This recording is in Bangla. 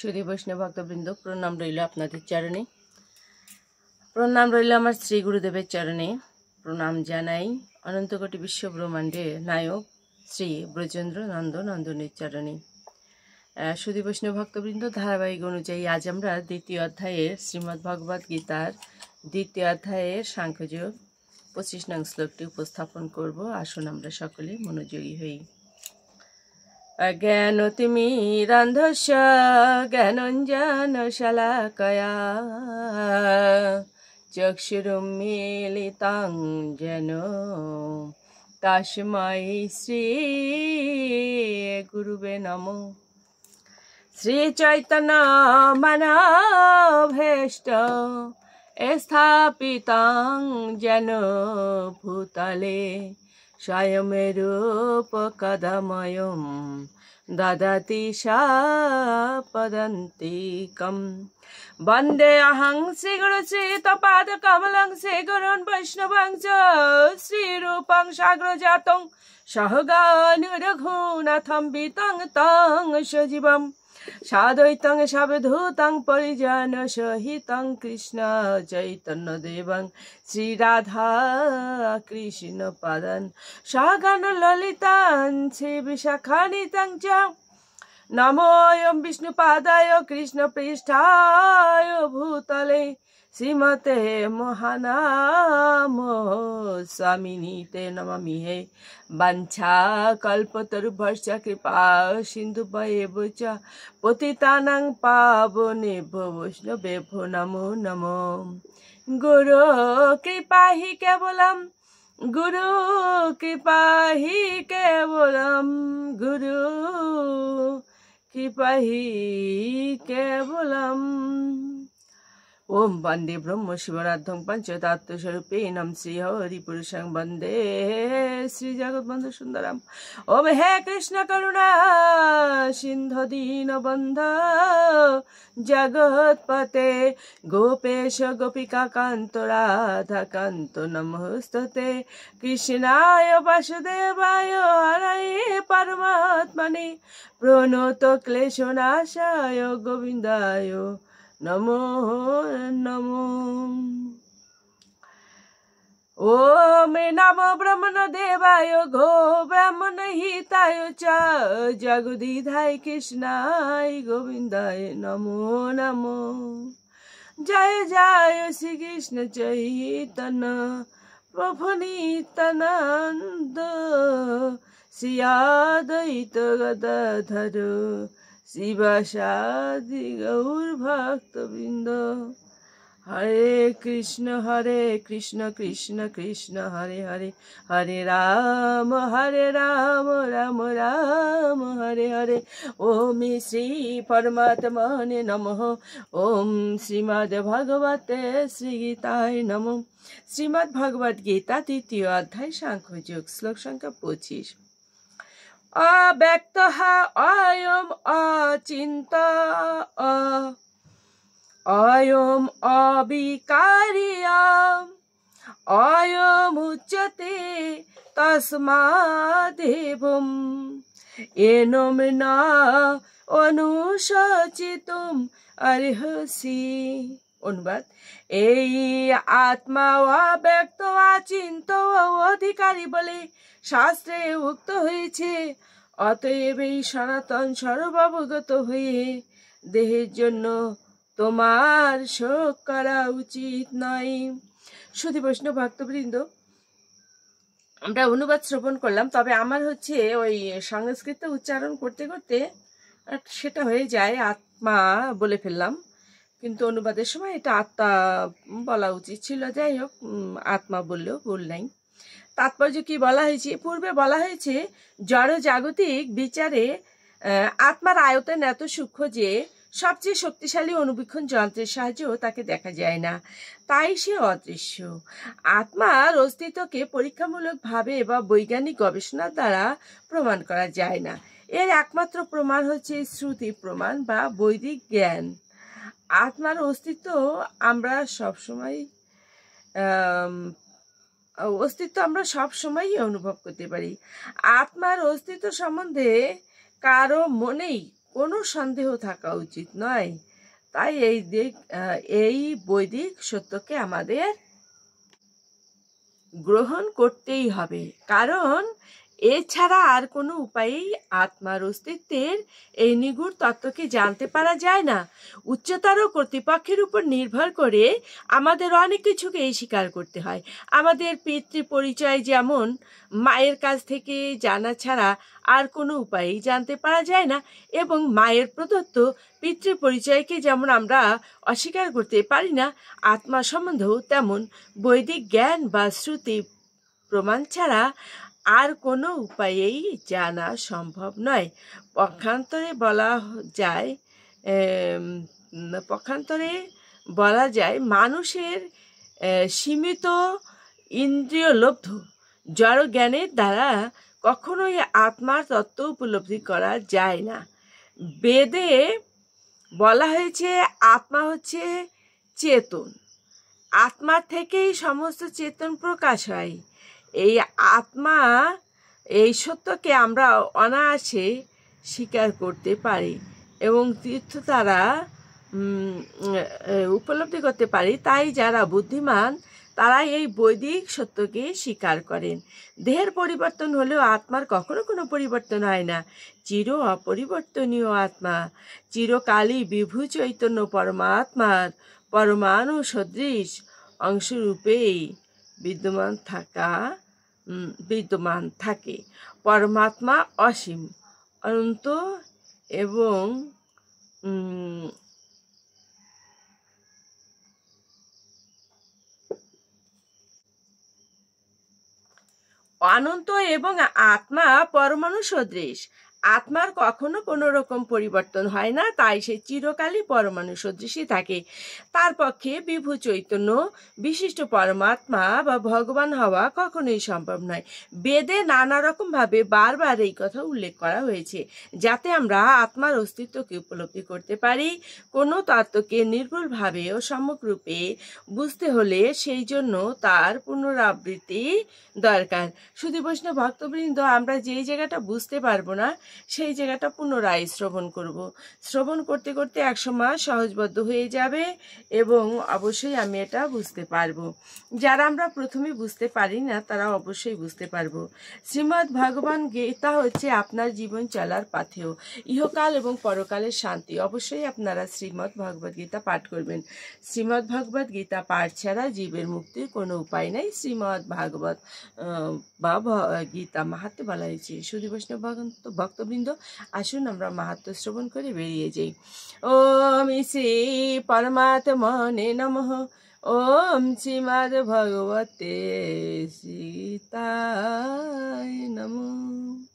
সুধী বৈষ্ণব ভক্তবৃন্দ, প্রণাম রইল আপনাদের চরণে। প্রণাম রইল আমার শ্রী গুরুদেবের চরণে। প্রণাম জানাই অনন্তকোটি বিশ্ব ব্রহ্মাণ্ডের নায়ক শ্রী ব্রজেন্দ্র নন্দ নন্দনের চরণে। সুধী বৈষ্ণব ভক্তবৃন্দ, ধারাবাহিক অনুযায়ী আজ আমরা দ্বিতীয় অধ্যায়ের শ্রীমদ্ ভগবদ গীতার দ্বিতীয় অধ্যায়ের সাংখ্যযোগ 25 নং শ্লোকটি উপস্থাপন করব। আসুন আমরা সকলে মনোযোগী হই। অজ্ঞানতিমিরান্ধস্য জ্ঞানাঞ্জনশলাকয়া চক্ষুরুন্মীলিतं येन তস্मै শ্রী গুরুবে নমঃ। শ্রীচৈতন্য মনোভীষ্ট স্থাপিतं येन ভূতলে স্বয়ং রূপকদাময়ং দদতি পদান্তিকম। বন্দে অহং শ্রীগুরু শ্রীতপাদকমলং শ্রীগুরুন বৈষ্ণবং চ শ্রীরূপং সাগ্রজাতং সহগণরঘুনাথং বিতং তং সজীবম সাদ্বৈতং সাবধূতং পরিজন সহিতং কৃষ্ণ চৈতন্য দেবং শ্রী রাধা কৃষ্ণ পাদন সহগণ ললিতাং শ্রী বিশাখানিতং চ। নমোऽয়ং বিষ্ণুপাদায় কৃষ্ণ পৃষ্ঠায় ভূতলে শ্রীমতে মহানাম স্বামিনীতে নমামি হে। বাঞ্ছা কল্পতরুভ্যশ্চ কৃপা সিন্ধুভ্যেব চ পতিতানাং পাবনেভ্যো বৈষ্ণবেভ্যো নমো নমো। গুরু কৃপা হি কেবলম, গুরু কৃপা হি কেবলম, গুরু কৃপা হি কেবলম। ওম বন্দে ব্রহ্ম শিবরাধ্যং পঞ্চতত্ত্বস্বরূপিণং শ্রী হরিপুরুষং বন্দে শ্রী জগৎবন্ধু সুন্দরম। ওম হে কৃষ্ণ করুণা সিন্ধু দীনবন্ধো জগৎপতে গোপেশ গোপিকা কান্ত রাধা কান্ত নমস্তুতে। কৃষ্ণায় বাসুদেবায় হরয়ে পরমাত্মনে প্রণত ক্লেশনাশায় গোবিন্দায় নমো নমো। ওম নমো ব্রহ্মণ দেবায় গো ব্রাহ্মণ হিতায় চ জগদীধায় কৃষ্ণায় গোবিন্দায় নমো নমো। জয় জয় শ্রীকৃষ্ণ চৈতন্য প্রভু নিত্যানন্দ শ্রী অদ্বৈত গদাধর শিবাসাদি গৌর ভক্তবৃন্দ। হরে কৃষ্ণ কৃষ্ণ কৃষ্ণ হরে হরে, হরে রাম রাম রাম হরে হরে। ওম শ্রী পরমাত্মনে নমঃ। ওম শ্রীমদ্ ভগবতে শ্রীগীতায় নমঃ। শ্রীমদ্ ভগবদ গীতা তৃতীয় অধ্যায় সাংখ্যযোগ, শ্লোক সংখ্যা 25। অব্যক্ত অয়ম অচিন্ত অয়ম অবিকারিয়ম অয়মুচ্যতে তস্মাদেবম এনম না অনুশোচিতুম অর্হসি। অনুবাদ: এই আত্মা অব্যক্ত অচিন্ত অধিকারী বলে শাস্ত্রে উক্ত হয়েছে। অতএব এই সনাতন সর্বাবগত হয়ে দেহের জন্য তোমার শোক করা উচিত নয়। সুধী বৈষ্ণব ভক্তবৃন্দ, আমরা অনুবাদ শ্রবণ করলাম, তবে আমার ওই সংস্কৃত উচ্চারণ করতে করতে সেটা হয়ে যায় আত্মা বলে ফেললাম, কিন্তু অনুবাদের সময় এটা আত্মা বলা উচিত ছিল। যাই হোক, আত্মা বললেও ভুল নাই। তাৎপর্য কি বলা হয়েছে? পূর্বে বলা হয়েছে জড় জাগতিক বিচারে আত্মার আয়তন এত সূক্ষ্ম যে সবচেয়ে শক্তিশালী অনুবীক্ষণ যন্ত্রের সাহায্যেও তাকে দেখা যায় না, তাই সে অদৃশ্য। আত্মার অস্তিত্বকে পরীক্ষামূলকভাবে বা বৈজ্ঞানিক গবেষণার দ্বারা প্রমাণ করা যায় না। এর একমাত্র প্রমাণ হচ্ছে শ্রুতি প্রমাণ বা বৈদিক জ্ঞান। আত্মার অস্তিত্ব আমরা সবসময়ই অনুভব করতে পারি। আত্মার অস্তিত্ব সম্বন্ধে কারো মনেই কোনো সন্দেহ থাকা উচিত নয়। তাই এই বৈদিক সত্যকে আমাদের গ্রহণ করতেই হবে, কারণ এছাড়া আর কোনো উপায়েই আত্মার অস্তিত্বের এই নিগূঢ় তত্ত্বকে জানতে পারা যায় না। উচ্চতর কর্তৃপক্ষের উপর নির্ভর করে আমাদের অনেক কিছুকেই স্বীকার করতে হয়। আমাদের পিতৃ পরিচয় যেমন মায়ের কাছ থেকে জানা ছাড়া আর কোনো উপায়েই জানতে পারা যায় না, এবং মায়ের প্রদত্ত পিতৃ পরিচয়কে যেমন আমরা অস্বীকার করতে পারি না, আত্মা সম্বন্ধেও তেমন বৈদিক জ্ঞান বা শ্রুতি প্রমাণ ছাড়া আর কোনো উপায়েই জানা সম্ভব নয়। পক্ষান্তরে বলা যায় মানুষের সীমিত ইন্দ্রিয়লব্ধ জড় জ্ঞানের দ্বারা কখনোই আত্মার তত্ত্ব উপলব্ধি করা যায় না। বেদে বলা হয়েছে আত্মা হচ্ছে চেতন, আত্মার থেকেই সমস্ত চেতন প্রকাশ হয়। এই আত্মা, এই সত্যকে আমরা অনায়াসে স্বীকার করতে পারি এবং তীর্থ দ্বারা উপলব্ধি করতে পারি। তাই যারা বুদ্ধিমান তারা এই বৈদিক সত্যকে স্বীকার করেন। দেহের পরিবর্তন হলেও আত্মার কখনো কোনো পরিবর্তন হয় না। চির অপরিবর্তনীয় আত্মা চিরকালই বিভু চৈতন্য পরমাত্মার পরমাণু সদৃশ অংশরূপেই বিদ্যমান থাকে। পরমাত্মা অসীম, অনন্ত এবং আত্মা পরমাণু সদৃশ। আত্মার কখনো কোনো রকম পরিবর্তন হয় না, তাই সে চিরকালই পরমাণু সদৃশই থাকে। তার পক্ষে বিভু চৈতন্য বিশিষ্ট পরমাত্মা বা ভগবান হওয়া কখনোই সম্ভব নয়। বেদে নানা রকমভাবে বারবার এই কথা উল্লেখ করা হয়েছে, যাতে আমরা আত্মার অস্তিত্বকে উপলব্ধি করতে পারি। কোনো তত্ত্বকে নির্ভুলভাবে ও সম্যকরূপে বুঝতে হলে সেই জন্য তার পুনরাবৃত্তি দরকার। শুধু বৈষ্ণব ভক্তবৃন্দ, আমরা যেই জায়গাটা বুঝতে পারবো না সেই জায়গাটা পুনরায় শ্রবণ করব। শ্রবণ করতে করতে একসময় সহজবদ্ধ হয়ে যাবে এবং অবশ্যই আমি এটা বুঝতে পারবো। যারা আমরা প্রথমে বুঝতে পারি না তারা অবশ্যই বুঝতে পারবো। শ্রীমদ্ ভগবান গীতা হচ্ছে আপনার জীবন চলার পাথেয়, ইহকাল এবং পরকালের শান্তি। অবশ্যই আপনারা শ্রীমদ্ ভগবদ গীতা পাঠ করবেন। শ্রীমদ্ ভগবদ গীতা পাঠ ছাড়া জীবের মুক্তির কোনো উপায় নেই। শ্রীমদ্ ভাগবত বা গীতা মাহাত্ম্য বলা হয়েছে। শুধু বৈষ্ণব ভক্তবৃন্দ, আসুন আমরা মাহাত্ম্য শ্রবণ করে বেরিয়ে যাই। ওম শ্রী পরমাত্মনে নমঃ। ওম শ্রীমদ্ ভগবতে সীতায় নমঃ।